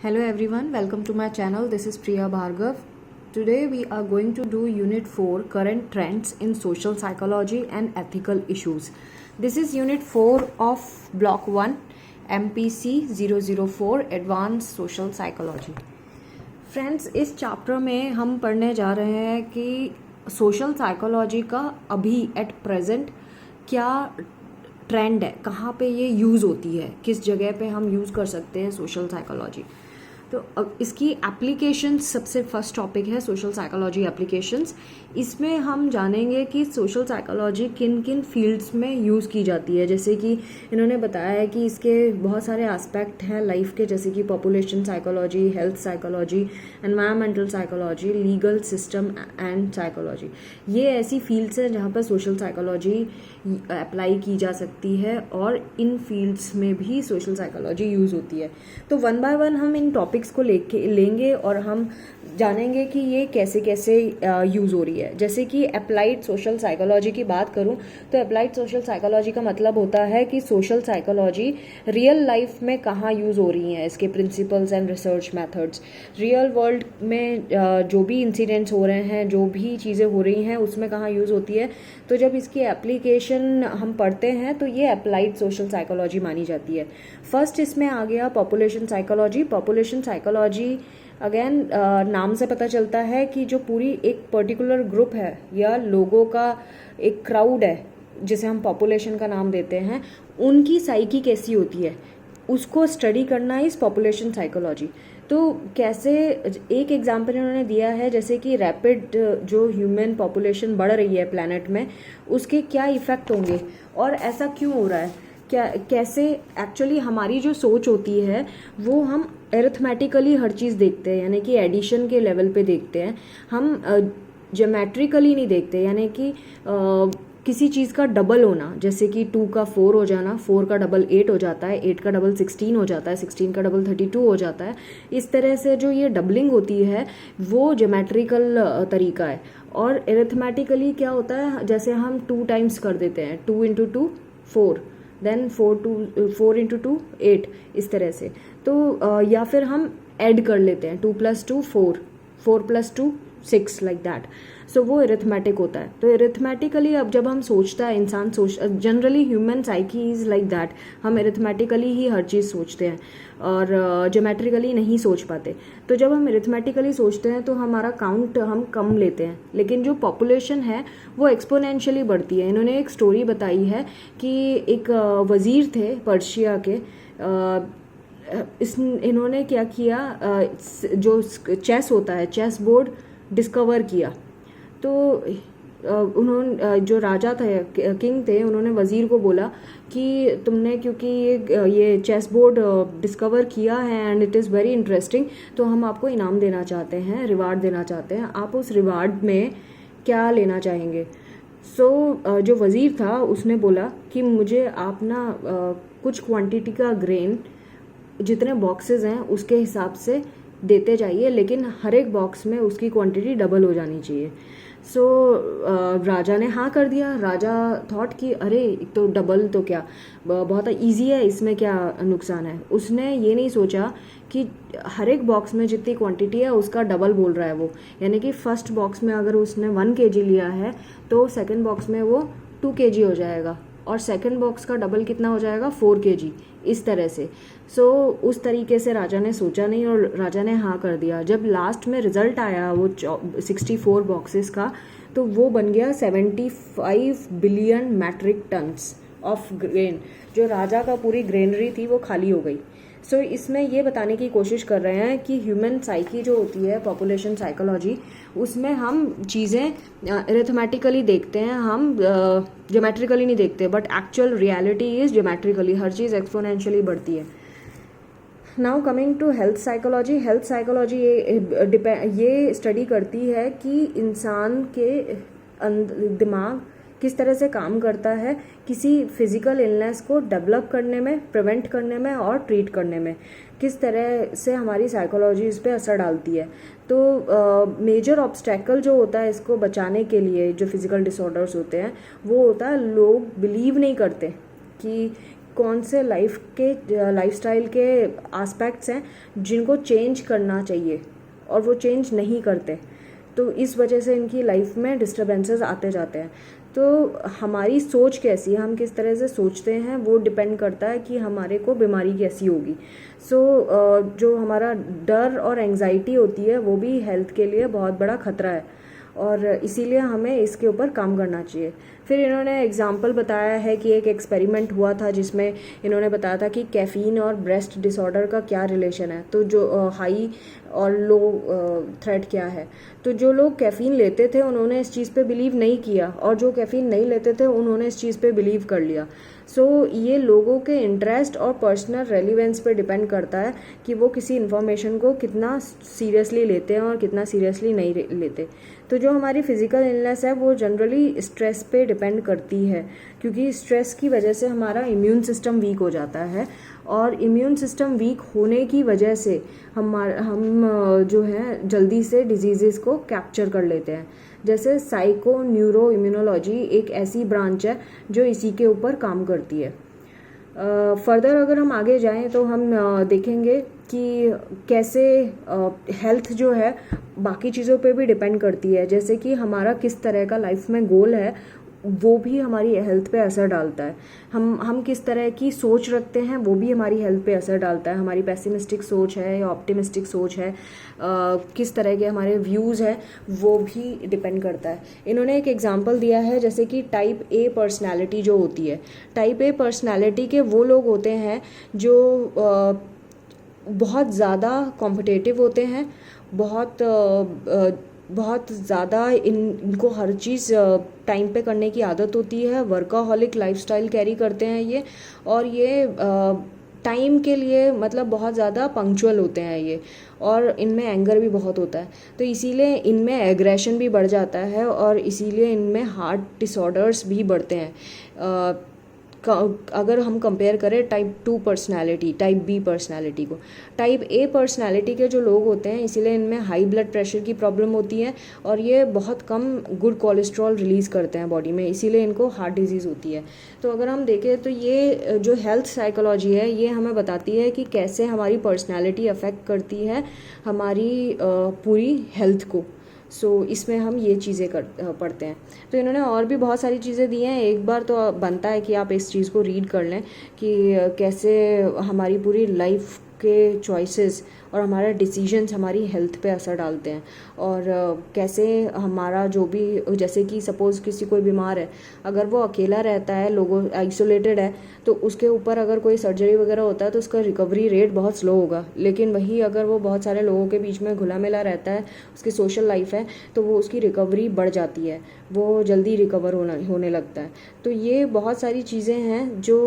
Hello everyone, welcome to my channel. This is Priya Bhargav. Today we are going to do Unit 4 Current Trends in Social Psychology and Ethical Issues. This is Unit 4 of Block 1 MPC 004 Advanced Social Psychology. Friends, इस chapter में हम पढ़ने जा रहे हैं कि social psychology का अभी एट प्रेजेंट क्या ट्रेंड है, कहाँ पे ये यूज़ होती है, किस जगह पे हम यूज़ कर सकते हैं सोशल साइकोलॉजी। तो इसकी एप्लीकेशंस, सबसे फर्स्ट टॉपिक है सोशल साइकोलॉजी एप्लीकेशंस। इसमें हम जानेंगे कि सोशल साइकोलॉजी किन किन फील्ड्स में यूज़ की जाती है। जैसे कि इन्होंने बताया है कि इसके बहुत सारे एस्पेक्ट हैं लाइफ के, जैसे कि population psychology, health psychology, environmental psychology, legal system and psychology. ये ऐसी फील्ड्स हैं जहाँ पर सोशल साइकोलॉजी अप्लाई की जा सकती है और इन फील्ड्स में भी सोशल साइकोलॉजी यूज़ होती है। तो वन बाय वन हम इन टॉपिक्स को लेंगे और हम जानेंगे कि ये कैसे कैसे यूज़ हो रही है। जैसे कि अप्लाइड सोशल साइकोलॉजी की बात करूं तो अप्लाइड सोशल साइकोलॉजी का मतलब होता है कि सोशल साइकोलॉजी रियल लाइफ में कहाँ यूज़ हो रही हैं, इसके principles and research methods. Real world में जो भी इंसिडेंट्स हो रहे हैं, जो भी चीज़ें हो रही हैं, उसमें कहाँ यूज़ होती है। तो जब इसकी एप्लीकेशन हम पढ़ते हैं तो ये अप्लाइड सोशल साइकोलॉजी मानी जाती है। फर्स्ट इसमें आ गया population psychology. Population psychology again नाम से पता चलता है कि जो पूरी एक पर्टिकुलर ग्रुप है या लोगों का एक क्राउड है जिसे हम पॉपुलेशन का नाम देते हैं, उनकी साइकी कैसी होती है उसको स्टडी करना इस पॉपुलेशन साइकोलॉजी। तो कैसे, एक एग्जाम्पल इन्होंने दिया है, जैसे कि रैपिड जो ह्यूमन पॉपुलेशन बढ़ रही है प्लैनेट में, उसके क्या इफ़ेक्ट होंगे और ऐसा क्यों हो रहा है, क्या कैसे एक्चुअली हमारी जो सोच होती है वो हम एरिथमेटिकली हर चीज़ देखते हैं, यानी कि एडिशन के लेवल पे देखते हैं, हम ज्योमेट्रिकली नहीं देखते, यानी कि किसी चीज़ का डबल होना, जैसे कि 2 का 4 हो जाना, 4 का डबल 8 हो जाता है, 8 का डबल 16 हो जाता है, 16 का डबल 32 हो जाता है। इस तरह से जो ये डबलिंग होती है वो ज्योमेट्रिकल तरीका है। और एरिथमेटिकली क्या होता है, जैसे हम 2 टाइम्स कर देते हैं, 2 इंटू 2 4, देन 4 इंटू 2 8, इस तरह से। तो या फिर हम ऐड कर लेते हैं, 2 + 2 4, 4 + 2 6, लाइक दैट। सो वो एरिथमेटिक होता है। तो एरिथमेटिकली अब जब हम सोचता है इंसान, generally human psyche is like that, हम एरिथमेटिकली ही हर चीज़ सोचते हैं और ज्योमेट्रिकली नहीं सोच पाते। तो जब हम एरिथमेटिकली सोचते हैं तो हमारा काउंट हम कम लेते हैं, लेकिन जो पॉपुलेशन है वो एक्सपोनेंशियली बढ़ती है। इन्होंने एक स्टोरी बताई है कि एक वज़ीर थे पर्शिया के, इन्होंने क्या किया, जो चेस होता है, चेस बोर्ड डिस्कवर किया। तो उन्होंने, जो राजा थे, किंग थे, उन्होंने वज़ीर को बोला कि तुमने क्योंकि ये चेस बोर्ड डिस्कवर किया है and it is very interesting, तो हम आपको इनाम देना चाहते हैं, रिवार्ड देना चाहते हैं, आप उस रिवार्ड में क्या लेना चाहेंगे। सो जो वज़ीर था उसने बोला कि मुझे आप ना कुछ क्वांटिटी का ग्रेन, जितने बॉक्सेस हैं उसके हिसाब से देते जाइए, लेकिन हर एक बॉक्स में उसकी क्वांटिटी डबल हो जानी चाहिए। सो राजा ने हाँ कर दिया। राजा थॉट कि अरे तो डबल तो क्या, बहुत इजी है, इसमें क्या नुकसान है। उसने ये नहीं सोचा कि हर एक बॉक्स में जितनी क्वांटिटी है उसका डबल बोल रहा है वो, यानी कि फर्स्ट बॉक्स में अगर उसने 1 kg लिया है तो सेकंड बॉक्स में वो 2 kg हो जाएगा और सेकंड बॉक्स का डबल कितना हो जाएगा, 4 kg, इस तरह से। सो उस तरीके से राजा ने सोचा नहीं और राजा ने हाँ कर दिया। जब लास्ट में रिजल्ट आया वो 64 बॉक्सेस का, तो वो बन गया 75 billion metric tons of grain. जो राजा का पूरी ग्रेनरी थी वो खाली हो गई। सो इसमें ये बताने की कोशिश कर रहे हैं कि ह्यूमन साइकी जो होती है, पॉपुलेशन साइकोलॉजी, उसमें हम चीज़ें अरिथमेटिकली देखते हैं, हम ज्योमेट्रिकली नहीं देखते, but actual reality is geometrically, हर चीज़ एक्सपोनेंशियली बढ़ती है। Now coming to health psychology. Health psychology ये स्टडी करती है कि इंसान के दिमाग किस तरह से काम करता है किसी फिजिकल इलनेस को डेवलप करने में, प्रिवेंट करने में और ट्रीट करने में, किस तरह से हमारी साइकोलॉजी इस पे असर डालती है। तो मेजर ऑब्स्टेकल जो होता है इसको बचाने के लिए, जो फिजिकल डिसऑर्डर्स होते हैं, वो होता है लोग बिलीव नहीं करते कि कौन से लाइफस्टाइल के एस्पेक्ट्स हैं जिनको चेंज करना चाहिए और वो चेंज नहीं करते, तो इस वजह से इनकी लाइफ में डिस्टर्बेंसेस आते जाते हैं। तो हमारी सोच कैसी है, हम किस तरह से सोचते हैं, वो डिपेंड करता है कि हमारे को बीमारी कैसी होगी। जो हमारा डर और एंजाइटी होती है वो भी हेल्थ के लिए बहुत बड़ा खतरा है और इसीलिए हमें इसके ऊपर काम करना चाहिए। फिर इन्होंने एग्जाम्पल बताया है कि एक एक्सपेरिमेंट हुआ था जिसमें इन्होंने बताया था कि कैफ़ीन और ब्रेस्ट डिसऑर्डर का क्या रिलेशन है, तो जो हाई और लो थ्रेट क्या है। तो जो लोग कैफ़ीन लेते थे उन्होंने इस चीज़ पे बिलीव नहीं किया और जो कैफ़ीन नहीं लेते थे उन्होंने इस चीज़ पे बिलीव कर लिया। ये लोगों के इंटरेस्ट और पर्सनल रेलिवेंस पे डिपेंड करता है कि वो किसी इन्फॉर्मेशन को कितना सीरियसली लेते हैं और कितना सीरियसली नहीं लेते। तो जो हमारी फिज़िकल इलनेस है वो जनरली स्ट्रेस पे डिपेंड करती है, क्योंकि स्ट्रेस की वजह से हमारा इम्यून सिस्टम वीक हो जाता है और इम्यून सिस्टम वीक होने की वजह से हम जो है जल्दी से डिजीज़ेस को कैप्चर कर लेते हैं। जैसे साइको न्यूरो इम्यूनोलॉजी एक ऐसी ब्रांच है जो इसी के ऊपर काम करती है। फर्दर अगर हम आगे जाएं तो हम देखेंगे कि कैसे हेल्थ जो है बाकी चीज़ों पे भी डिपेंड करती है, जैसे कि हमारा किस तरह का लाइफ में गोल है वो भी हमारी हेल्थ पे असर डालता है। हम किस तरह की सोच रखते हैं वो भी हमारी हेल्थ पे असर डालता है। हमारी पेसिमिस्टिक सोच है या ऑप्टिमिस्टिक सोच है, किस तरह के हमारे व्यूज़ हैं वो भी डिपेंड करता है। इन्होंने एक एग्जांपल दिया है जैसे कि टाइप ए पर्सनालिटी जो होती है। टाइप ए पर्सनालिटी के वो लोग होते हैं जो बहुत ज़्यादा कॉम्पिटिटिव होते हैं, बहुत ज़्यादा इनको हर चीज़ टाइम पे करने की आदत होती है, वर्काहॉलिक लाइफस्टाइल कैरी करते हैं ये, और ये टाइम के लिए मतलब बहुत ज़्यादा पंक्चुअल होते हैं ये, और इनमें एंगर भी बहुत होता है। तो इसीलिए इनमें एग्रेशन भी बढ़ जाता है और इसीलिए इनमें हार्ट डिसऑर्डर्स भी बढ़ते हैं। अगर हम कंपेयर करें type 2 personality, type B personality को, टाइप ए पर्सनालिटी के जो लोग होते हैं इसीलिए इनमें हाई ब्लड प्रेशर की प्रॉब्लम होती है और ये बहुत कम गुड कोलेस्ट्रॉल रिलीज़ करते हैं बॉडी में, इसीलिए इनको हार्ट डिजीज़ होती है। तो अगर हम देखें तो ये जो हेल्थ साइकोलॉजी है ये हमें बताती है कि कैसे हमारी पर्सनालिटी अफेक्ट करती है हमारी पूरी हेल्थ को। इसमें हम ये चीज़ें पढ़ते हैं। तो इन्होंने और भी बहुत सारी चीज़ें दी हैं, एक बार तो बनता है कि आप इस चीज़ को रीड कर लें कि कैसे हमारी पूरी लाइफ के चॉइसेस और हमारे डिसीजंस हमारी हेल्थ पे असर डालते हैं, और कैसे हमारा जो भी, जैसे कि सपोज़ किसी कोई बीमार है, अगर वो अकेला रहता है, लोगों आइसोलेटेड है, तो उसके ऊपर अगर कोई सर्जरी वगैरह होता है तो उसका रिकवरी रेट बहुत स्लो होगा। लेकिन वही अगर वो बहुत सारे लोगों के बीच में घुला मिला रहता है, उसकी सोशल लाइफ है, तो वो उसकी रिकवरी बढ़ जाती है, वो जल्दी रिकवर होने लगता है। तो ये बहुत सारी चीज़ें हैं जो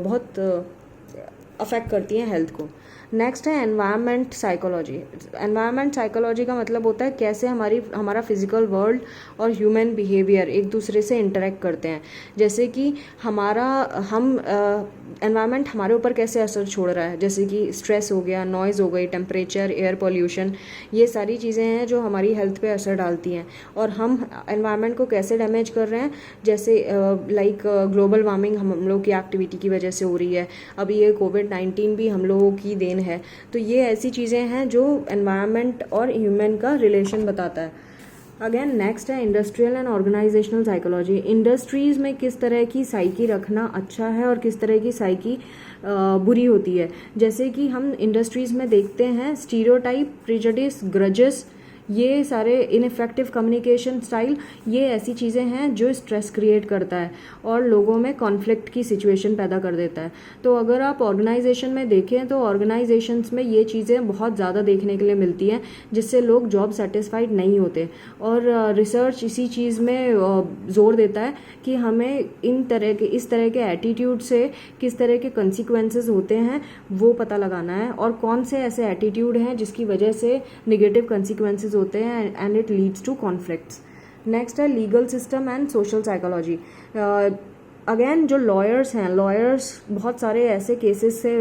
बहुत अफेक्ट करती हैं हेल्थ को। नेक्स्ट है एनवायरनमेंट साइकोलॉजी। एनवायरनमेंट साइकोलॉजी का मतलब होता है कैसे हमारा फिजिकल वर्ल्ड और ह्यूमन बिहेवियर एक दूसरे से इंटरेक्ट करते हैं। जैसे कि एनवायरनमेंट हमारे ऊपर कैसे असर छोड़ रहा है, जैसे कि स्ट्रेस हो गया, नॉइज़ हो गई, टेम्परेचर, एयर पोल्यूशन, ये सारी चीज़ें हैं जो हमारी हेल्थ पे असर डालती हैं। और हम एनवायरनमेंट को कैसे डैमेज कर रहे हैं, जैसे लाइक ग्लोबल वार्मिंग हम लोग की एक्टिविटी की वजह से हो रही है। अभी ये कोविड-19 भी हम लोगों की देन है। तो ये ऐसी चीज़ें हैं जो एनवायरनमेंट और ह्यूमन का रिलेशन बताता है। अगेन नेक्स्ट है industrial and organisational psychology. Industries में किस तरह की साइकी रखना अच्छा है और किस तरह की साइकी बुरी होती है। जैसे कि हम इंडस्ट्रीज़ में देखते हैं स्टीरियोटाइप, प्रेजुडिस, ग्रजेस, ये सारे इनफेक्टिव कम्युनिकेशन स्टाइल, ये ऐसी चीज़ें हैं जो स्ट्रेस क्रिएट करता है और लोगों में कॉन्फ्लिक्ट की सिचुएशन पैदा कर देता है। तो अगर आप ऑर्गेनाइजेशन में देखें तो ऑर्गेनाइजेशंस में ये चीज़ें बहुत ज़्यादा देखने के लिए मिलती हैं, जिससे लोग जॉब सेटिस्फाइड नहीं होते। और रिसर्च इसी चीज़ में जोर देता है कि हमें इस तरह के एटीट्यूड से किस तरह के कंसिक्वेंसेस होते हैं वो पता लगाना है, और कौन से ऐसे एटीट्यूड हैं जिसकी वजह से निगेटिव कंसिक्वेंसेस होते हैं and it leads to conflicts. Next है legal system and social psychology. Again जो लॉयर्स हैं, लॉयर्स बहुत सारे ऐसे केसेस से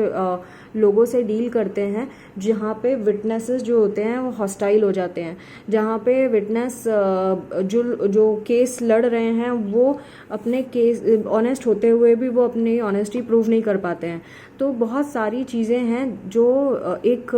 लोगों से डील करते हैं जहाँ पे विटनेसेस जो होते हैं वो हॉस्टाइल हो जाते हैं, जहाँ पे विटनेस जो केस लड़ रहे हैं वो अपने केस ऑनेस्ट होते हुए भी वो अपनी ऑनेस्टी प्रूव नहीं कर पाते हैं। तो बहुत सारी चीज़ें हैं जो एक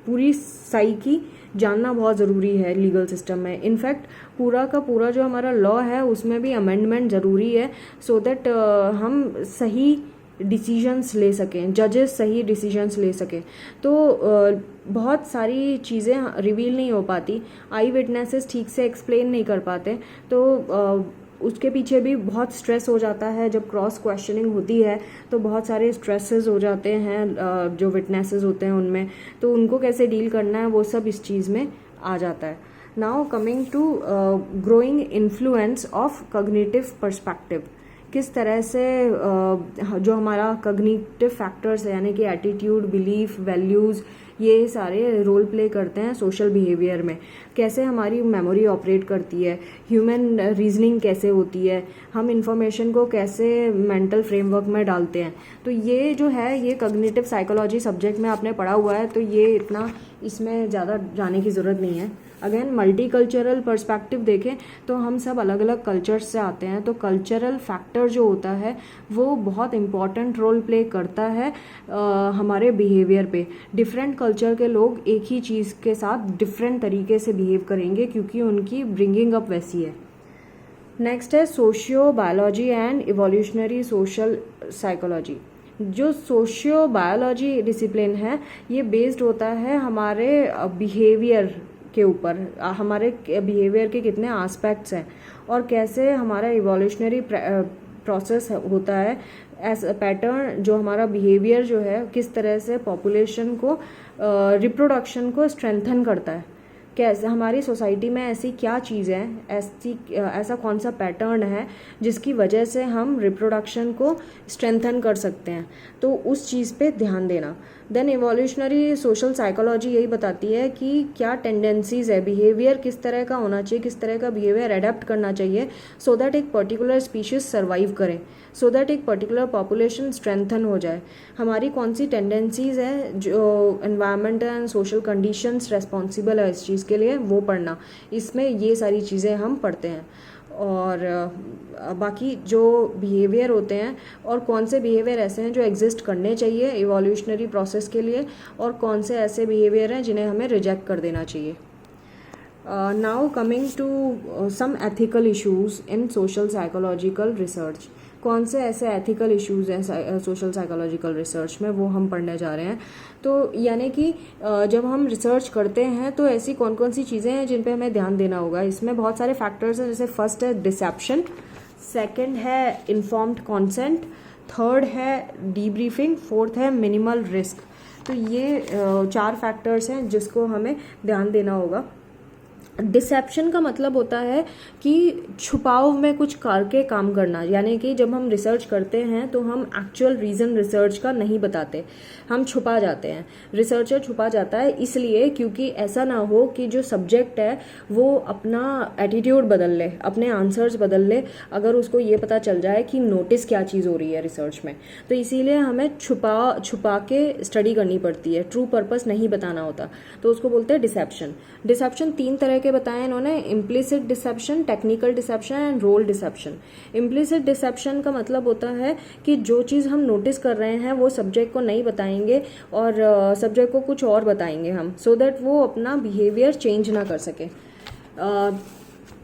पूरी साइकी जानना बहुत ज़रूरी है लीगल सिस्टम में। इनफैक्ट पूरा का पूरा जो हमारा लॉ है उसमें भी अमेंडमेंट ज़रूरी है, सो दैट हम सही डिसीजंस ले सकें, जजेस सही डिसीजंस ले सकें। तो बहुत सारी चीज़ें रिवील नहीं हो पाती, आई विटनेसेस ठीक से एक्सप्लेन नहीं कर पाते, तो उसके पीछे भी बहुत स्ट्रेस हो जाता है। जब क्रॉस क्वेश्चनिंग होती है तो बहुत सारे स्ट्रेसेस हो जाते हैं जो विटनेसेस होते हैं उनमें, तो उनको कैसे डील करना है वो सब इस चीज़ में आ जाता है। Now coming to growing influence of cognitive perspective, किस तरह से जो हमारा कॉग्निटिव फैक्टर्स है यानी कि एटीट्यूड, बिलीफ, वैल्यूज़, ये सारे रोल प्ले करते हैं सोशल बिहेवियर में। कैसे हमारी मेमोरी ऑपरेट करती है, ह्यूमन रीजनिंग कैसे होती है, हम इंफॉर्मेशन को कैसे मेंटल फ्रेमवर्क में डालते हैं। तो ये जो है ये कॉग्निटिव साइकोलॉजी सब्जेक्ट में आपने पढ़ा हुआ है, तो ये इतना इसमें ज़्यादा जाने की ज़रूरत नहीं है। अगेन मल्टी कल्चरल पर्सपेक्टिव देखें तो हम सब अलग अलग कल्चर्स से आते हैं, तो कल्चरल फैक्टर जो होता है वो बहुत इम्पॉर्टेंट रोल प्ले करता है हमारे बिहेवियर पे। डिफरेंट कल्चर के लोग एक ही चीज़ के साथ डिफरेंट तरीके से बिहेव करेंगे क्योंकि उनकी ब्रिंगिंग अप वैसी है। नेक्स्ट है socio biology and evolutionary social psychology. जो सोशियो बायोलॉजी डिसिप्लिन है ये बेस्ड होता है हमारे बिहेवियर के ऊपर, हमारे बिहेवियर के कितने एस्पेक्ट्स हैं और कैसे हमारा इवोल्यूशनरी प्रोसेस होता है, एज अ पैटर्न जो हमारा बिहेवियर जो है किस तरह से पॉपुलेशन को रिप्रोडक्शन को स्ट्रेंथन करता है। कैसे हमारी सोसाइटी में ऐसी क्या चीज़ है, ऐसा कौन सा पैटर्न है जिसकी वजह से हम रिप्रोडक्शन को स्ट्रेंथन कर सकते हैं, तो उस चीज़ पे ध्यान देना। देन इवोल्यूशनरी सोशल साइकोलॉजी यही बताती है कि क्या टेंडेंसीज है, बिहेवियर किस तरह का होना चाहिए, किस तरह का बिहेवियर अडेप्ट करना चाहिए सो दैट एक पर्टिकुलर स्पीशीज सर्वाइव करें, सो दैट एक पर्टिकुलर पॉपुलेशन स्ट्रेंथन हो जाए। हमारी कौन सी टेंडेंसीज है, जो environment and social conditions responsible है इस चीज़ के लिए, वो पढ़ना। इसमें ये सारी चीज़ें हम पढ़ते हैं। और बाकी जो बिहेवियर होते हैं और कौन से बिहेवियर ऐसे हैं जो एग्जिस्ट करने चाहिए इवोल्यूशनरी प्रोसेस के लिए और कौन से ऐसे बिहेवियर हैं जिन्हें हमें रिजेक्ट कर देना चाहिए। Now coming to some ethical issues in social psychological research. कौन से ऐसे एथिकल इश्यूज हैं सोशल साइकोलॉजिकल रिसर्च में, वो हम पढ़ने जा रहे हैं। तो यानी कि जब हम रिसर्च करते हैं तो ऐसी कौन कौन सी चीज़ें हैं जिन पे हमें ध्यान देना होगा। इसमें बहुत सारे फैक्टर्स हैं, जैसे फर्स्ट है डिसेप्शन, सेकंड है इन्फॉर्म्ड कॉन्सेंट, थर्ड है डीब्रीफिंग, फोर्थ है मिनिमल रिस्क। तो ये 4 फैक्टर्स हैं जिसको हमें ध्यान देना होगा। डिसेप्शन का मतलब होता है कि छुपाव में कुछ करके काम करना, यानी कि जब हम रिसर्च करते हैं तो हम एक्चुअल रीज़न रिसर्च का नहीं बताते, हम छुपा जाते हैं। रिसर्चर छुपा जाता है इसलिए क्योंकि ऐसा ना हो कि जो सब्जेक्ट है वो अपना एटीट्यूड बदल ले, अपने आंसर्स बदल ले, अगर उसको ये पता चल जाए कि नोटिस क्या चीज़ हो रही है रिसर्च में। तो इसीलिए हमें छुपा के स्टडी करनी पड़ती है, ट्रू पर्पस नहीं बताना होता, तो उसको बोलते हैं डिसेप्शन। डिसेप्शन 3 तरह के बताया इन्होंने, implicit deception, technical deception and role deception. Implicit deception का मतलब होता है कि जो चीज़ हम नोटिस कर रहे हैं वो सब्जेक्ट को नहीं बताएंगे और सब्जेक्ट को कुछ और बताएंगे हम, सो दैट वो अपना बिहेवियर चेंज ना कर सके।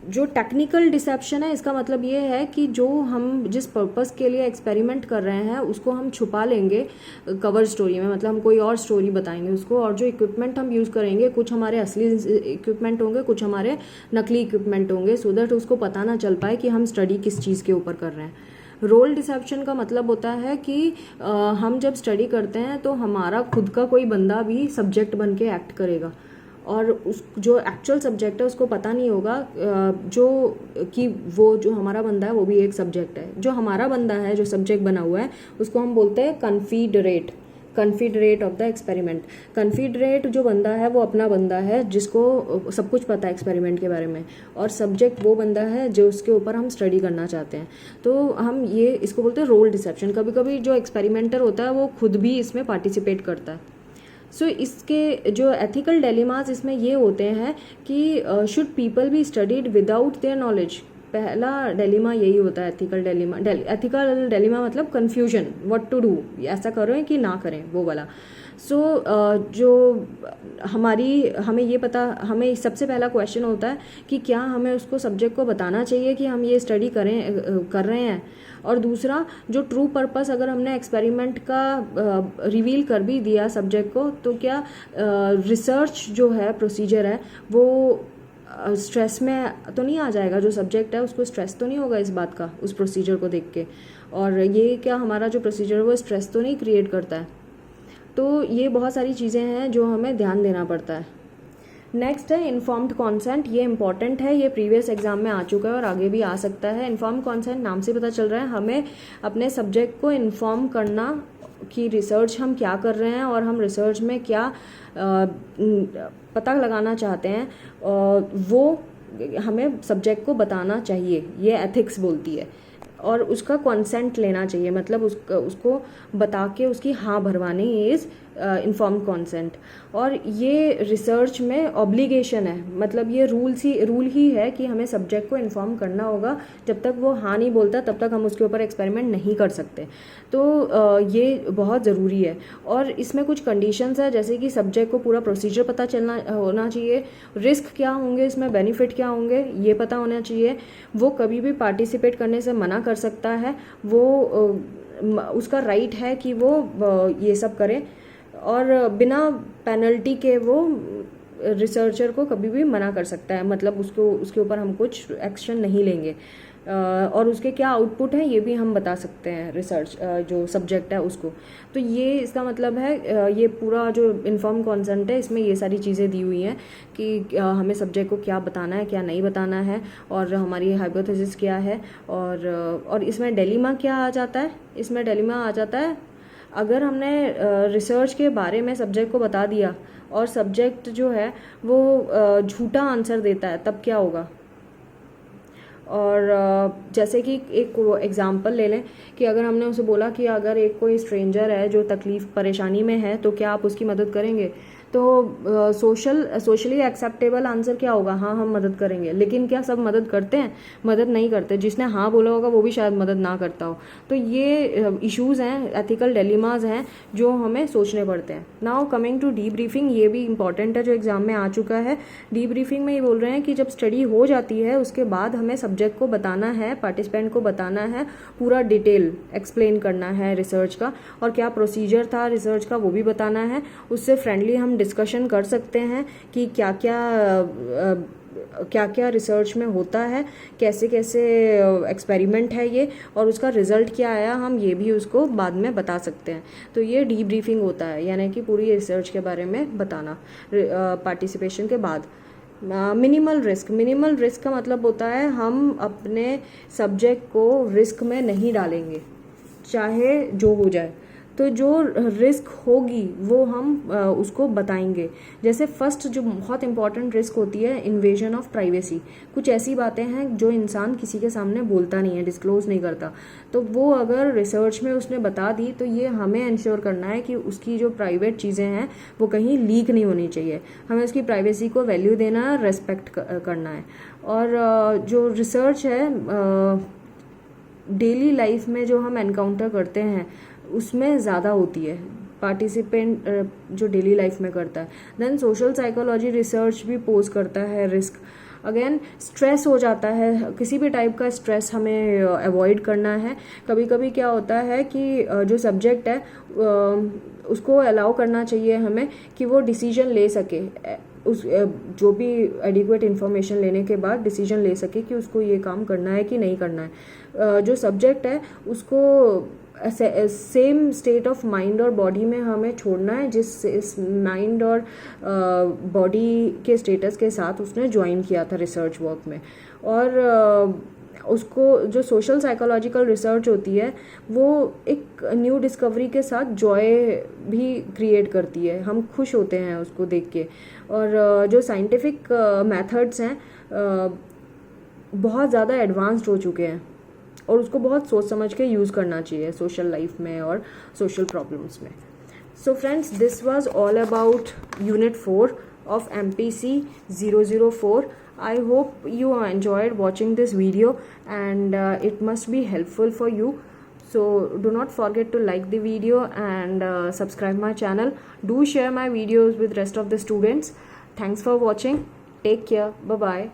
जो टेक्निकल डिसेप्शन है इसका मतलब ये है कि जो हम जिस पर्पस के लिए एक्सपेरिमेंट कर रहे हैं उसको हम छुपा लेंगे कवर स्टोरी में, मतलब हम कोई और स्टोरी बताएंगे उसको, और जो इक्विपमेंट हम यूज़ करेंगे कुछ हमारे असली इक्विपमेंट होंगे, कुछ हमारे नकली इक्विपमेंट होंगे, सो दैट उसको पता ना चल पाए कि हम स्टडी किस चीज़ के ऊपर कर रहे हैं। रोल डिसेप्शन का मतलब होता है कि हम जब स्टडी करते हैं तो हमारा खुद का कोई बंदा भी सब्जेक्ट बन के एक्ट करेगा और उस जो एक्चुअल सब्जेक्ट है उसको पता नहीं होगा जो कि वो जो हमारा बंदा है वो भी एक सब्जेक्ट है। जो हमारा बंदा है, जो सब्जेक्ट बना हुआ है, उसको हम बोलते हैं कन्फीडरेट। कन्फिडरेट ऑफ द एक्सपेरिमेंट। कन्फिडरेट जो बंदा है वो अपना बंदा है जिसको सब कुछ पता है एक्सपेरिमेंट के बारे में, और सब्जेक्ट वो बंदा है जो उसके ऊपर हम स्टडी करना चाहते हैं। तो हम ये इसको बोलते हैं रोल डिसेप्शन। कभी कभी जो एक्सपेरिमेंटर होता है वो खुद भी इसमें पार्टिसिपेट करता है। सो इसके जो एथिकल डिलेमास इसमें ये होते हैं कि should people be studied without their knowledge. पहला डिलेमा यही होता है एथिकल डिलेमा। एथिकल डिलेमा मतलब कन्फ्यूजन, व्हाट टू डू, ऐसा करें कि ना करें, वो वाला। सो जो हमें ये पता, हमें सबसे पहला क्वेश्चन होता है कि क्या हमें उसको सब्जेक्ट को बताना चाहिए कि हम ये स्टडी कर रहे हैं। और दूसरा, जो ट्रू पर्पस अगर हमने एक्सपेरिमेंट का रिवील कर भी दिया सब्जेक्ट को, तो क्या रिसर्च जो है, प्रोसीजर है, वो स्ट्रेस में तो नहीं आ जाएगा। जो सब्जेक्ट है उसको स्ट्रेस तो नहीं होगा इस बात का, उस प्रोसीजर को देख के। और ये क्या हमारा जो प्रोसीजर है वो स्ट्रेस तो नहीं क्रिएट करता है। तो ये बहुत सारी चीज़ें हैं जो हमें ध्यान देना पड़ता है। नेक्स्ट है इन्फॉर्म्ड कॉन्सेंट। ये इंपॉर्टेंट है, ये प्रीवियस एग्जाम में आ चुका है और आगे भी आ सकता है। इन्फॉर्म्ड कॉन्सेंट नाम से पता चल रहा है हमें अपने सब्जेक्ट को इन्फॉर्म करना कि रिसर्च हम क्या कर रहे हैं और हम रिसर्च में क्या पता लगाना चाहते हैं, वो हमें सब्जेक्ट को बताना चाहिए, ये एथिक्स बोलती है। और उसका कंसेंट लेना चाहिए, मतलब उसको बता के उसकी हाँ भरवानी इज़ इन्फॉर्म्ड कंसेंट। और ये रिसर्च में ऑब्लिगेशन है, मतलब ये रूल ही है कि हमें सब्जेक्ट को इन्फॉर्म करना होगा। जब तक वो हाँ नहीं बोलता तब तक हम उसके ऊपर एक्सपेरिमेंट नहीं कर सकते। तो ये बहुत ज़रूरी है। और इसमें कुछ कंडीशंस है, जैसे कि सब्जेक्ट को पूरा प्रोसीजर पता चलना होना चाहिए, रिस्क क्या होंगे इसमें, बेनिफिट क्या होंगे ये पता होना चाहिए। वो कभी भी पार्टिसिपेट करने से मना कर सकता है, वो उसका राइट है कि वो ये सब करे, और बिना पेनल्टी के वो रिसर्चर को कभी भी मना कर सकता है, मतलब उसके ऊपर हम कुछ एक्शन नहीं लेंगे। और उसके क्या आउटपुट है ये भी हम बता सकते हैं, रिसर्च जो सब्जेक्ट है उसको। तो ये इसका मतलब है, ये पूरा जो इन्फॉर्म कॉन्सेंट है इसमें ये सारी चीज़ें दी हुई हैं कि हमें सब्जेक्ट को क्या बताना है क्या नहीं बताना है, और हमारी हाइपोथेसिस क्या है। और इसमें डिलेमा क्या आ जाता है, इसमें डिलेमा आ जाता है अगर हमने रिसर्च के बारे में सब्जेक्ट को बता दिया और सब्जेक्ट जो है वो झूठा आंसर देता है, तब क्या होगा। और जैसे कि एक एग्जांपल ले लें कि अगर हमने उसे बोला कि अगर एक कोई स्ट्रेंजर है जो तकलीफ़ परेशानी में है तो क्या आप उसकी मदद करेंगे, तो सोशली एक्सेप्टेबल आंसर क्या होगा, हाँ हम मदद करेंगे। लेकिन क्या सब मदद करते हैं? मदद नहीं करते। जिसने हाँ बोला होगा वो भी शायद मदद ना करता हो। तो ये इश्यूज़ हैं, एथिकल डिलेमास हैं जो हमें सोचने पड़ते हैं। नाउ कमिंग टू डीब्रीफिंग, ये भी इंपॉर्टेंट है जो एग्जाम में आ चुका है। डीब्रीफिंग में ये बोल रहे हैं कि जब स्टडी हो जाती है उसके बाद हमें सब्जेक्ट को बताना है, पार्टिसिपेंट को बताना है, पूरा डिटेल एक्सप्लेन करना है रिसर्च का, और क्या प्रोसीजर था रिसर्च का वो भी बताना है। उससे फ्रेंडली हम डिस्कशन कर सकते हैं कि क्या क्या रिसर्च में होता है, कैसे कैसे एक्सपेरिमेंट है ये, और उसका रिजल्ट क्या आया, हम ये भी उसको बाद में बता सकते हैं। तो ये डीब्रीफिंग होता है, यानी कि पूरी रिसर्च के बारे में बताना पार्टिसिपेशन के बाद। मिनिमल रिस्क का मतलब होता है हम अपने सब्जेक्ट को रिस्क में नहीं डालेंगे चाहे जो हो जाए। तो जो रिस्क होगी वो हम उसको बताएंगे। जैसे फर्स्ट जो बहुत इंपॉर्टेंट रिस्क होती है, इन्वेजन ऑफ प्राइवेसी। कुछ ऐसी बातें हैं जो इंसान किसी के सामने बोलता नहीं है, डिस्क्लोज नहीं करता, तो वो अगर रिसर्च में उसने बता दी तो ये हमें इंश्योर करना है कि उसकी जो प्राइवेट चीज़ें हैं वो कहीं लीक नहीं होनी चाहिए। हमें उसकी प्राइवेसी को वैल्यू देना है, रेस्पेक्ट करना है। और जो रिसर्च है डेली लाइफ में जो हम एनकाउंटर करते हैं उसमें ज़्यादा होती है, पार्टिसिपेंट जो डेली लाइफ में करता है। देन सोशल साइकोलॉजी रिसर्च भी पोज करता है रिस्क। अगेन स्ट्रेस हो जाता है, किसी भी टाइप का स्ट्रेस हमें अवॉइड करना है। कभी कभी क्या होता है कि जो सब्जेक्ट है उसको अलाउ करना चाहिए हमें कि वो डिसीजन ले सके, उस जो भी एडिक्वेट इन्फॉर्मेशन लेने के बाद डिसीजन ले सके कि उसको ये काम करना है कि नहीं करना है। जो सब्जेक्ट है उसको सेम स्टेट ऑफ माइंड और बॉडी में हमें छोड़ना है जिस इस माइंड और बॉडी के स्टेटस के साथ उसने ज्वाइन किया था रिसर्च वर्क में। और उसको जो सोशल साइकोलॉजिकल रिसर्च होती है वो एक न्यू डिस्कवरी के साथ जॉय भी क्रिएट करती है, हम खुश होते हैं उसको देख के। और जो साइंटिफिक मेथड्स हैं बहुत ज़्यादा एडवांस्ड हो चुके हैं और उसको बहुत सोच समझ के यूज़ करना चाहिए सोशल लाइफ में और सोशल प्रॉब्लम्स में। So friends, this was all about Unit 4 of MPC 004. I hope you enjoyed watching this video and it must be helpful for you. So do not forget to like the video and subscribe my channel. Do share my videos with rest of the students. Thanks for watching. Take care. Bye bye.